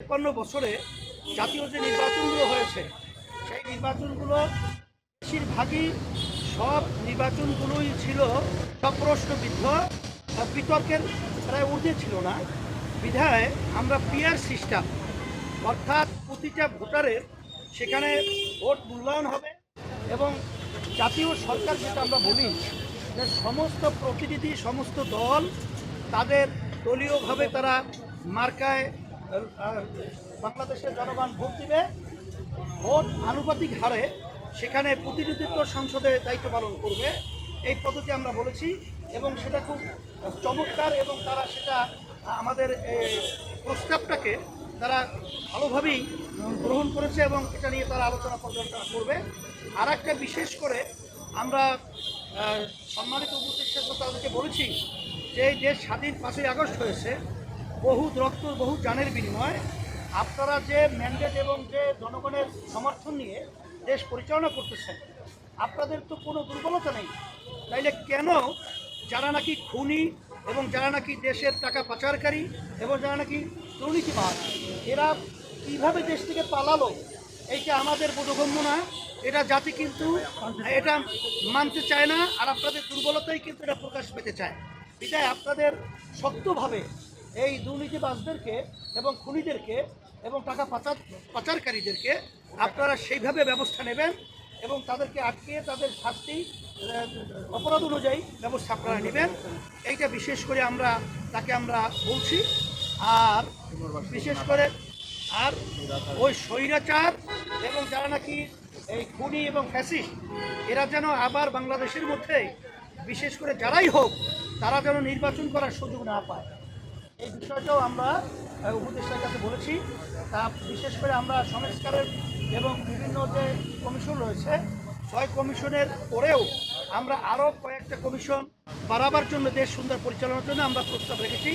৫৩ বছরে জাতীয় যে নির্বাচনগুলো হয়েছে সেই নির্বাচনগুলো বেশিরভাগই সব নির্বাচনগুলোই ছিল সব প্রশ্নবিদ্ধ, বিতর্কের প্রায় ঊর্ধ্বে ছিল না। বিধায় আমরা পিয়ার সিস্টেম, অর্থাৎ প্রতিটা ভোটারের সেখানে ভোট মূল্যায়ন হবে এবং জাতীয় সরকার যেটা আমরা বলি যে সমস্ত প্রতিনিধি সমস্ত দল তাদের দলীয়ভাবে তারা মার্কায় বাংলাদেশের জনগণ ভোট দিবে, ভোট আনুপাতিক হারে সেখানে প্রতিনিধিত্ব সংসদে দায়িত্ব পালন করবে। এই পদ্ধতি আমরা বলেছি এবং সেটা খুব চমৎকার এবং তারা সেটা আমাদের প্রস্তাবটাকে তারা ভালোভাবেই গ্রহণ করেছে এবং এটা নিয়ে তারা আলোচনা পর্যালোচনা করবে। আর একটা বিশেষ করে আমরা সম্মানিত উপদেষ্টা তাদেরকে বলেছি যে এই দেশ স্বাধীন 5ই আগস্ট হয়েছে, বহু রক্ত বহু জানের বিনিময়ে আপনারা যে ম্যান্ডেট এবং যে জনগণের সমর্থন নিয়ে দেশ পরিচালনা করতেছেন, আপনাদের তো কোনো দুর্বলতা নেই। তাইলে কেন যারা নাকি খুনি এবং যারা নাকি দেশের টাকা পাচারকারী এবং যারা নাকি দুর্নীতিবাজ এরা কীভাবে দেশ থেকে পালালো, এইটা আমাদের বোধগম্য না। এটা জাতি কিন্তু এটা মানতে চায় না, আর আপনাদের দুর্বলতাই কিন্তু এটা প্রকাশ পেতে চায়। বিধায় আপনাদের শক্তভাবে এই দুর্নীতিবাজদেরকে এবং খুনিদেরকে এবং টাকা পাচারকারীদেরকে আপনারা সেইভাবে ব্যবস্থা নেবেন এবং তাদেরকে আটকে তাদের শাস্তি অপরাধ অনুযায়ী ব্যবস্থা আপনারা নেবেন। এইটা বিশেষ করে তাকে আমরা বলছি। আর বিশেষ করে আর ওই স্বৈরাচার এবং যারা নাকি এই খুনি এবং ফ্যাসিস্ট এরা যেন আবার বাংলাদেশের মধ্যে বিশেষ করে যারাই হোক তারা যেন নির্বাচন করার সুযোগ না পায়, এই বিষয়টাও আমরা উপদেষ্টার কাছে বলেছি। তা বিশেষ করে আমরা সংস্কারের এবং বিভিন্ন যে কমিশন রয়েছে 6 কমিশনের পরেও আমরা আরও কয়েকটা কমিশন বাড়াবার জন্য দেশ সুন্দর পরিচালনার জন্য আমরা প্রস্তাব রেখেছি।